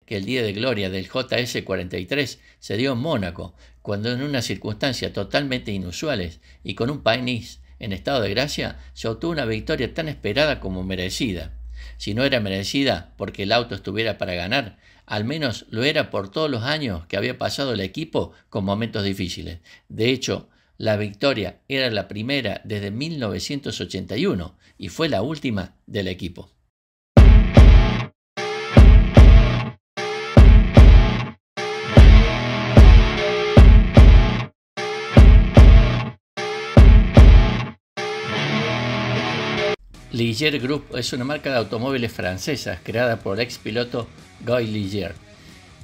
que el día de gloria del JS43 se dio en Mónaco, cuando en unas circunstancias totalmente inusuales y con un país en estado de gracia se obtuvo una victoria tan esperada como merecida. Si no era merecida porque el auto estuviera para ganar, al menos lo era por todos los años que había pasado el equipo con momentos difíciles. De hecho, la victoria era la primera desde 1981 y fue la última del equipo. Ligier Group es una marca de automóviles francesas creada por el ex piloto Guy Ligier.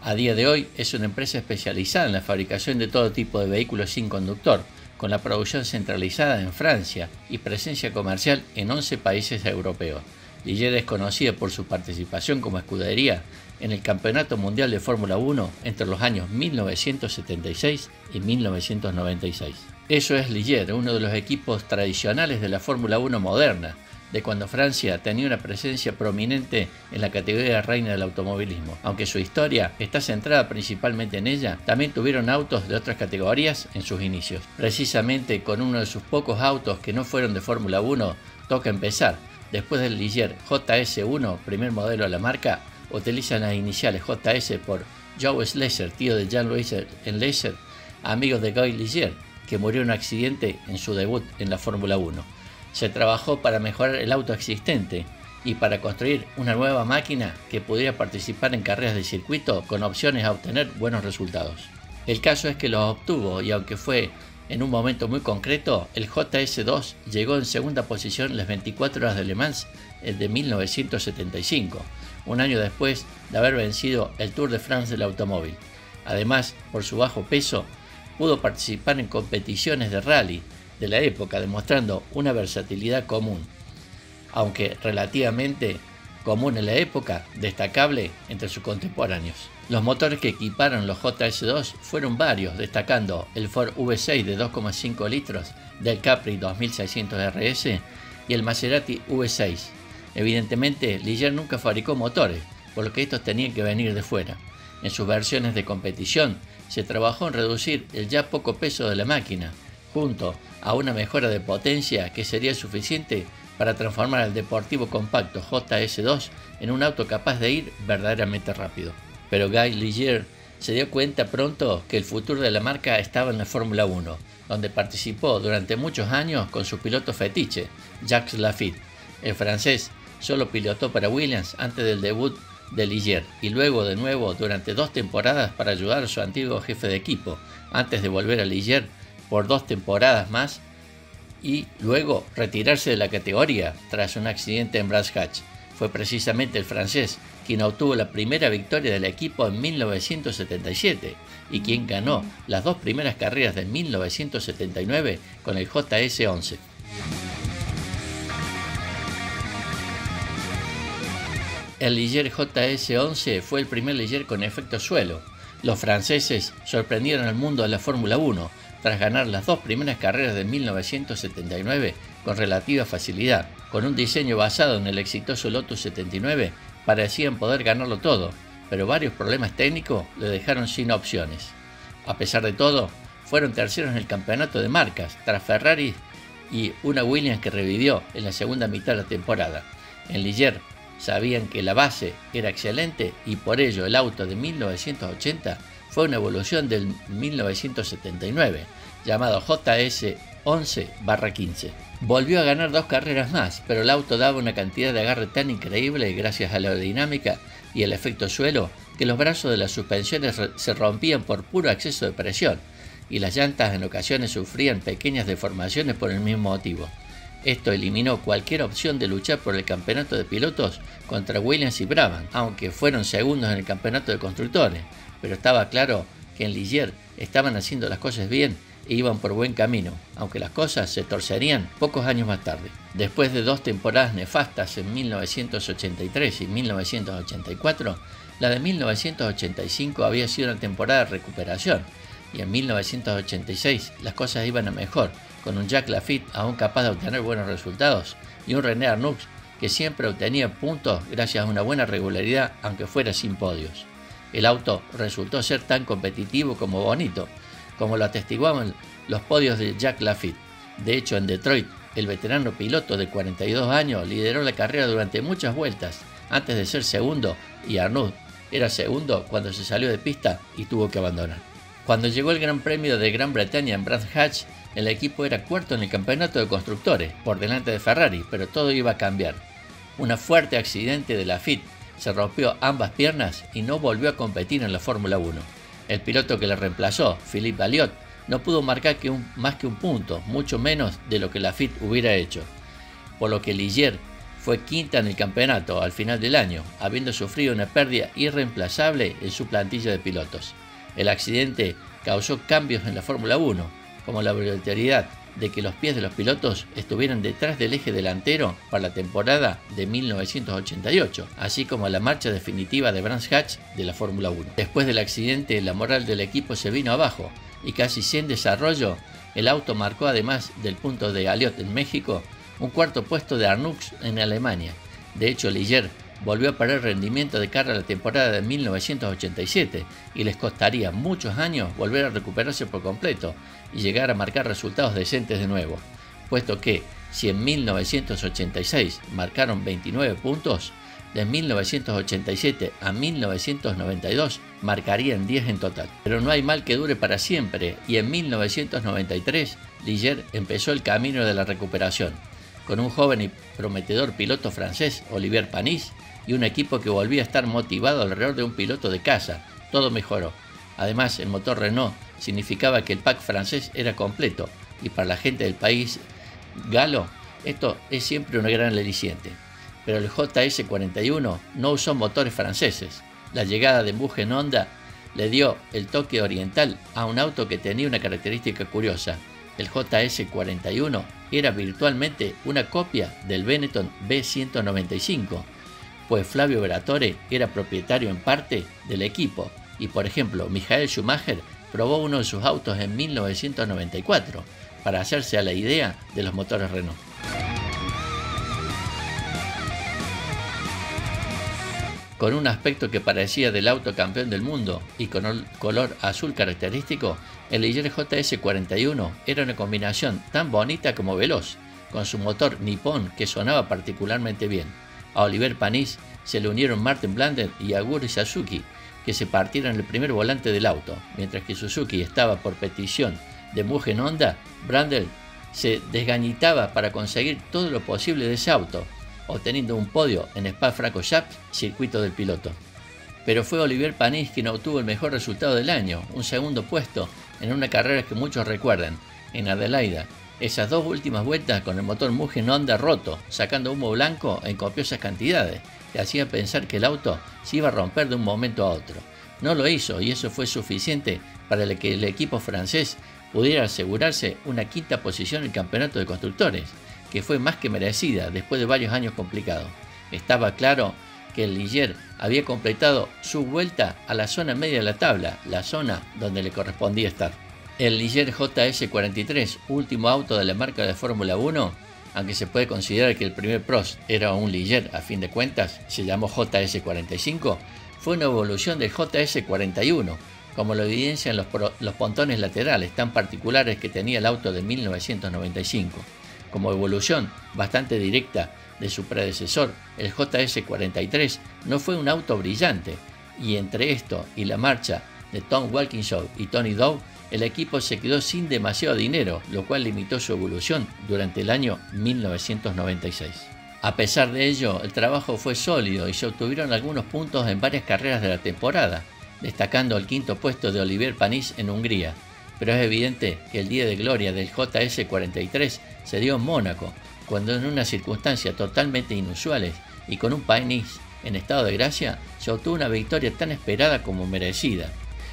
A día de hoy es una empresa especializada en la fabricación de todo tipo de vehículos sin conductor, con la producción centralizada en Francia y presencia comercial en 11 países europeos. Ligier es conocida por su participación como escudería en el Campeonato Mundial de Fórmula 1 entre los años 1976 y 1996. Eso es Ligier, uno de los equipos tradicionales de la Fórmula 1 moderna, de cuando Francia tenía una presencia prominente en la categoría reina del automovilismo. Aunque su historia está centrada principalmente en ella, también tuvieron autos de otras categorías en sus inicios. Precisamente con uno de sus pocos autos que no fueron de Fórmula 1, toca empezar. Después del Ligier JS1, primer modelo de la marca, utilizan las iniciales JS por Joe Slesser, tío de Jean-Louis Slesser, amigo de Guy Ligier, que murió en un accidente en su debut en la Fórmula 1. Se trabajó para mejorar el auto existente y para construir una nueva máquina que pudiera participar en carreras de circuito con opciones a obtener buenos resultados. El caso es que los obtuvo y aunque fue en un momento muy concreto, el JS2 llegó en segunda posición en las 24 horas de Le Mans de 1975, un año después de haber vencido el Tour de France del automóvil. Además, por su bajo peso, pudo participar en competiciones de rally de la época, demostrando una versatilidad común, aunque relativamente común en la época, destacable entre sus contemporáneos. Los motores que equiparon los JS2 fueron varios, destacando el Ford V6 de 2,5 litros del Capri 2600 RS y el Maserati V6. Evidentemente, Ligier nunca fabricó motores, por lo que estos tenían que venir de fuera. En sus versiones de competición, se trabajó en reducir el ya poco peso de la máquina, junto a una mejora de potencia que sería suficiente para transformar el deportivo compacto JS2 en un auto capaz de ir verdaderamente rápido. Pero Guy Ligier se dio cuenta pronto que el futuro de la marca estaba en la Fórmula 1, donde participó durante muchos años con su piloto fetiche, Jacques Laffite. El francés solo pilotó para Williams antes del debut de Ligier y luego de nuevo durante 2 temporadas para ayudar a su antiguo jefe de equipo, antes de volver a Ligier por 2 temporadas más y luego retirarse de la categoría tras un accidente en Brands Hatch. Fue precisamente el francés quien obtuvo la primera victoria del equipo en 1977 y quien ganó las 2 primeras carreras de 1979 con el JS11. El Ligier JS11 fue el primer Ligier con efecto suelo. Los franceses sorprendieron al mundo de la Fórmula 1 tras ganar las 2 primeras carreras de 1979 con relativa facilidad. Con un diseño basado en el exitoso Lotus 79, parecían poder ganarlo todo, pero varios problemas técnicos le dejaron sin opciones. A pesar de todo, fueron terceros en el campeonato de marcas, tras Ferrari y una Williams que revivió en la segunda mitad de la temporada. En Ligier sabían que la base era excelente y por ello el auto de 1980 fue una evolución del 1979, llamado JS11/15. Volvió a ganar 2 carreras más, pero el auto daba una cantidad de agarre tan increíble gracias a la aerodinámica y el efecto suelo que los brazos de las suspensiones se rompían por puro exceso de presión y las llantas en ocasiones sufrían pequeñas deformaciones por el mismo motivo. Esto eliminó cualquier opción de luchar por el campeonato de pilotos contra Williams y Brabham, aunque fueron segundos en el campeonato de constructores, pero estaba claro que en Ligier estaban haciendo las cosas bien e iban por buen camino, aunque las cosas se torcerían pocos años más tarde. Después de 2 temporadas nefastas en 1983 y 1984, la de 1985 había sido una temporada de recuperación, y en 1986 las cosas iban a mejor, con un Jacques Laffite aún capaz de obtener buenos resultados y un René Arnoux que siempre obtenía puntos gracias a una buena regularidad aunque fuera sin podios. El auto resultó ser tan competitivo como bonito, como lo atestiguaban los podios de Jacques Laffite. De hecho, en Detroit, el veterano piloto de 42 años lideró la carrera durante muchas vueltas antes de ser segundo, y Arnoux era segundo cuando se salió de pista y tuvo que abandonar. Cuando llegó el Gran Premio de Gran Bretaña en Brands Hatch, el equipo era cuarto en el campeonato de constructores, por delante de Ferrari, pero todo iba a cambiar. Un fuerte accidente de Laffite se rompió ambas piernas y no volvió a competir en la Fórmula 1. El piloto que le reemplazó, Philippe Alliot, no pudo marcar más que un punto, mucho menos de lo que Laffite hubiera hecho, por lo que Ligier fue quinta en el campeonato al final del año, habiendo sufrido una pérdida irreemplazable en su plantilla de pilotos. El accidente causó cambios en la Fórmula 1, como la obligatoriedad de que los pies de los pilotos estuvieran detrás del eje delantero para la temporada de 1988, así como la marcha definitiva de Brands Hatch de la Fórmula 1. Después del accidente, la moral del equipo se vino abajo y casi sin desarrollo, el auto marcó, además del punto de Alliot en México, un cuarto puesto de Arnoux en Alemania. De hecho, Ligier volvió a perder rendimiento de cara a la temporada de 1987 y les costaría muchos años volver a recuperarse por completo y llegar a marcar resultados decentes de nuevo, puesto que si en 1986 marcaron 29 puntos, de 1987 a 1992 marcarían 10 en total. Pero no hay mal que dure para siempre, y en 1993 Ligier empezó el camino de la recuperación, con un joven y prometedor piloto francés, Olivier Panis, y un equipo que volvía a estar motivado alrededor de un piloto de casa. Todo mejoró. Además, el motor Renault significaba que el pack francés era completo, y para la gente del país galo, esto es siempre una gran aliciente. Pero el JS41 no usó motores franceses. La llegada de Mugen Honda le dio el toque oriental a un auto que tenía una característica curiosa. El JS41 era virtualmente una copia del Benetton B195, pues Flavio Briatore era propietario en parte del equipo, y por ejemplo Michael Schumacher probó uno de sus autos en 1994 para hacerse a la idea de los motores Renault. Con un aspecto que parecía del auto campeón del mundo y con el color azul característico, el Ligier JS41 era una combinación tan bonita como veloz, con su motor Nippon que sonaba particularmente bien. A Olivier Panis se le unieron Martin Blundell y Aguri Suzuki, que se partieron el primer volante del auto. Mientras que Suzuki estaba por petición de Mugen Honda, Blundell se desgañitaba para conseguir todo lo posible de ese auto, obteniendo un podio en Spa-Francorchamps, circuito del piloto. Pero fue Olivier Panis quien obtuvo el mejor resultado del año, un segundo puesto en una carrera que muchos recuerdan, en Adelaida. Esas dos últimas vueltas con el motor Mugen Honda roto, sacando humo blanco en copiosas cantidades, que hacía pensar que el auto se iba a romper de un momento a otro. No lo hizo, y eso fue suficiente para que el equipo francés pudiera asegurarse una quinta posición en el campeonato de constructores, que fue más que merecida después de varios años complicados. Estaba claro que el Ligier había completado su vuelta a la zona media de la tabla, la zona donde le correspondía estar. El Ligier JS43, último auto de la marca de Fórmula 1, aunque se puede considerar que el primer Prost era un Ligier a fin de cuentas, se llamó JS45, fue una evolución del JS41, como lo evidencian los pontones laterales tan particulares que tenía el auto de 1995. Como evolución bastante directa de su predecesor, el JS43 no fue un auto brillante, y entre esto y la marcha de Tom Walkinshaw y Tony Dow, el equipo se quedó sin demasiado dinero, lo cual limitó su evolución durante el año 1996. A pesar de ello, el trabajo fue sólido y se obtuvieron algunos puntos en varias carreras de la temporada, destacando el quinto puesto de Olivier Panis en Hungría. Pero es evidente que el día de gloria del JS43 se dio en Mónaco, cuando en unas circunstancias totalmente inusuales y con un Panis en estado de gracia, se obtuvo una victoria tan esperada como merecida.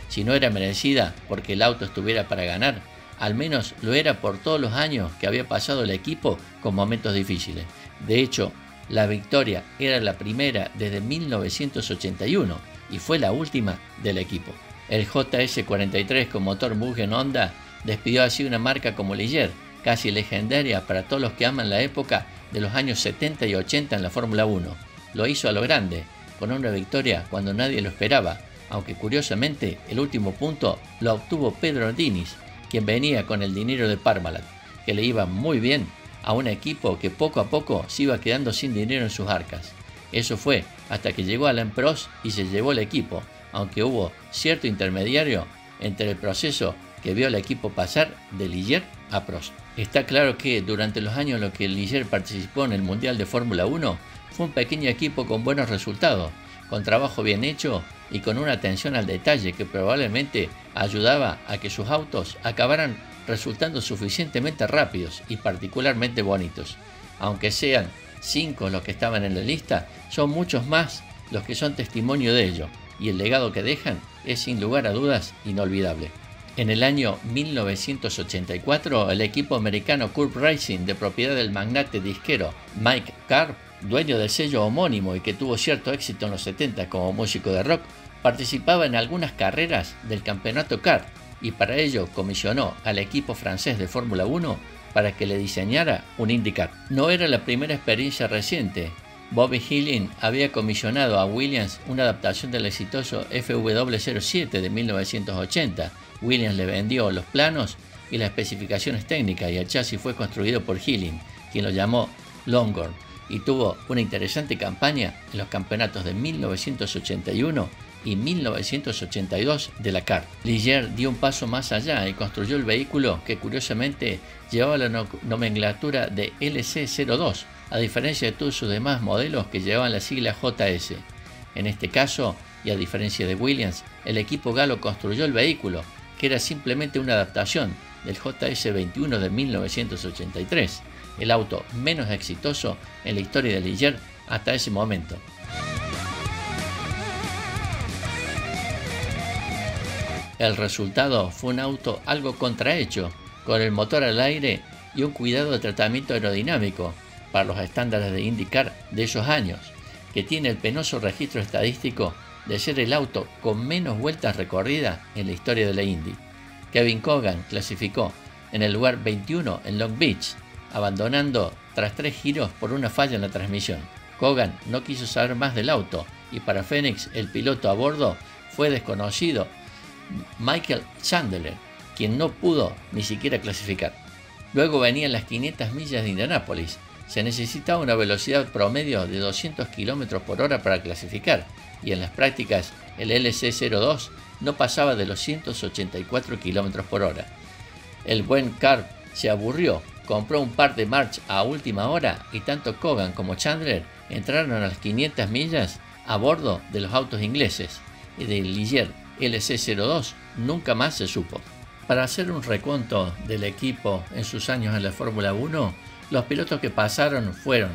Si no era merecida porque el auto estuviera para ganar, al menos lo era por todos los años que había pasado el equipo con momentos difíciles. De hecho, la victoria era la primera desde 1981 y fue la última del equipo. El JS43 con motor Mugen Honda despidió así una marca como Ligier, casi legendaria para todos los que aman la época de los años 70 y 80 en la Fórmula 1. Lo hizo a lo grande, con una victoria cuando nadie lo esperaba, aunque curiosamente el último punto lo obtuvo Pedro Diniz, quien venía con el dinero de Parmalat, que le iba muy bien a un equipo que poco a poco se iba quedando sin dinero en sus arcas. Eso fue hasta que llegó Alain Prost y se llevó el equipo, aunque hubo cierto intermediario entre el proceso que vio al equipo pasar de Ligier a Prost. Está claro que durante los años en los que Ligier participó en el Mundial de Fórmula 1, fue un pequeño equipo con buenos resultados, con trabajo bien hecho y con una atención al detalle que probablemente ayudaba a que sus autos acabaran resultando suficientemente rápidos y particularmente bonitos. Aunque sean 5 los que estaban en la lista, son muchos más los que son testimonio de ello, y el legado que dejan es sin lugar a dudas inolvidable. En el año 1984, el equipo americano Curb Racing, de propiedad del magnate disquero Mike Carp, dueño del sello homónimo y que tuvo cierto éxito en los 70 como músico de rock, participaba en algunas carreras del campeonato kart y para ello comisionó al equipo francés de Fórmula 1 para que le diseñara un IndyCar. No era la primera experiencia reciente. Bobby Hillin había comisionado a Williams una adaptación del exitoso FW07 de 1980. Williams le vendió los planos y las especificaciones técnicas y el chasis fue construido por Hillin, quien lo llamó Longhorn, y tuvo una interesante campaña en los campeonatos de 1981 y 1982 de la kart. Ligier dio un paso más allá y construyó el vehículo que curiosamente llevaba la nomenclatura de LC02, a diferencia de todos sus demás modelos que llevaban la sigla JS. En este caso, y a diferencia de Williams, el equipo galo construyó el vehículo, que era simplemente una adaptación del JS21 de 1983, el auto menos exitoso en la historia de Ligier hasta ese momento. El resultado fue un auto algo contrahecho, con el motor al aire y un cuidado de tratamiento aerodinámico para los estándares de IndyCar de esos años, que tiene el penoso registro estadístico de ser el auto con menos vueltas recorridas en la historia de la Indy. Kevin Cogan clasificó en el lugar 21 en Long Beach, abandonando tras 3 giros por una falla en la transmisión. Cogan no quiso saber más del auto y para Phoenix el piloto a bordo fue desconocido Michael Chandler, quien no pudo ni siquiera clasificar. Luego venían las 500 millas de Indianápolis. Se necesitaba una velocidad promedio de 200 km por hora para clasificar, y en las prácticas el LC02 no pasaba de los 184 km por hora. El buen Carp se aburrió, compró un par de March a última hora y tanto Cogan como Chandler entraron a las 500 millas a bordo de los autos ingleses, y del Ligier LC02 nunca más se supo. Para hacer un recuento del equipo en sus años en la Fórmula 1, los pilotos que pasaron fueron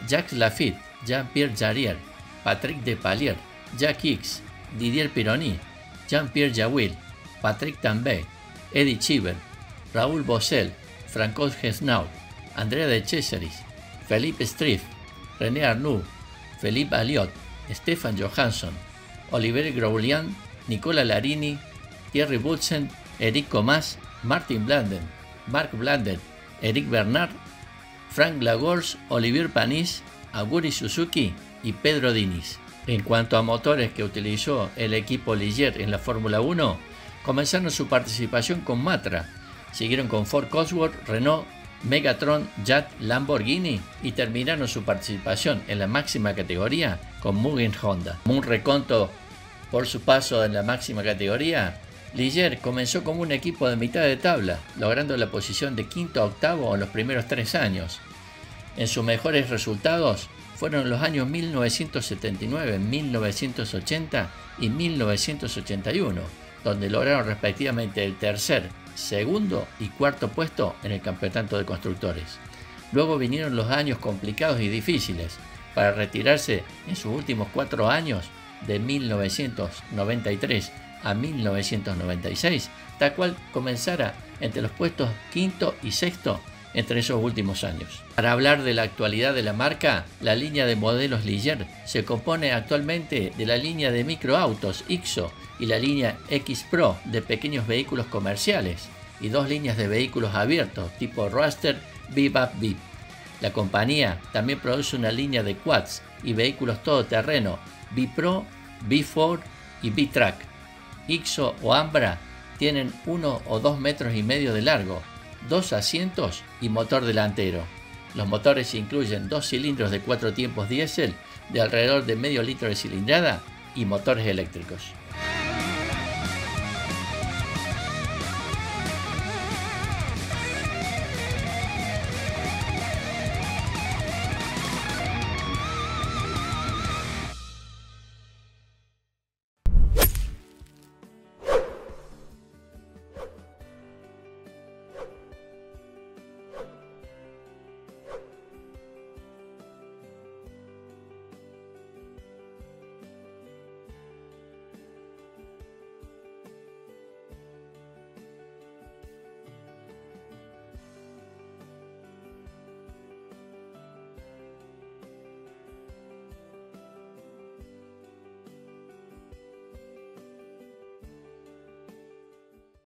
Jacques Laffite, Jean-Pierre Jarier, Patrick Depailler, Jack Hicks, Didier Pironi, Jean-Pierre Jawil, Patrick Tambay, Eddie Cheever, Raúl Bossel, Francois Gesnaut, Andrea de Cesaris, Philippe Striff, René Arnoux, Philippe Alliot, Stefan Johansson, Olivier Groulian, Nicola Larini, Thierry Boutsen, Eric Comas, Martin Blanden, Marc Blanden, Eric Bernard, Frank Lagorce, Olivier Panis, Aguri Suzuki y Pedro Diniz. En cuanto a motores que utilizó el equipo Ligier en la Fórmula 1, comenzaron su participación con Matra, siguieron con Ford Cosworth, Renault, Megatron, Jat, Lamborghini y terminaron su participación en la máxima categoría con Mugen Honda. Como un reconto por su paso en la máxima categoría, Ligier comenzó como un equipo de mitad de tabla, logrando la posición de quinto a octavo en los primeros 3 años. En sus mejores resultados fueron los años 1979, 1980 y 1981, donde lograron respectivamente el tercer, segundo y cuarto puesto en el campeonato de constructores. Luego vinieron los años complicados y difíciles, para retirarse en sus últimos 4 años, de 1993 a 1996, tal cual comenzara entre los puestos quinto y sexto entre esos últimos años. Para hablar de la actualidad de la marca, la línea de modelos Ligier se compone actualmente de la línea de microautos IXO y la línea X Pro de pequeños vehículos comerciales y 2 líneas de vehículos abiertos tipo Roadster, Bebop, Beep. La compañía también produce una línea de quads y vehículos todoterreno B-Pro, B4 y B-Track. Ixo o Ambra tienen 1 o 2 metros y medio de largo, 2 asientos y motor delantero. Los motores incluyen 2 cilindros de 4 tiempos diésel de alrededor de medio litro de cilindrada y motores eléctricos.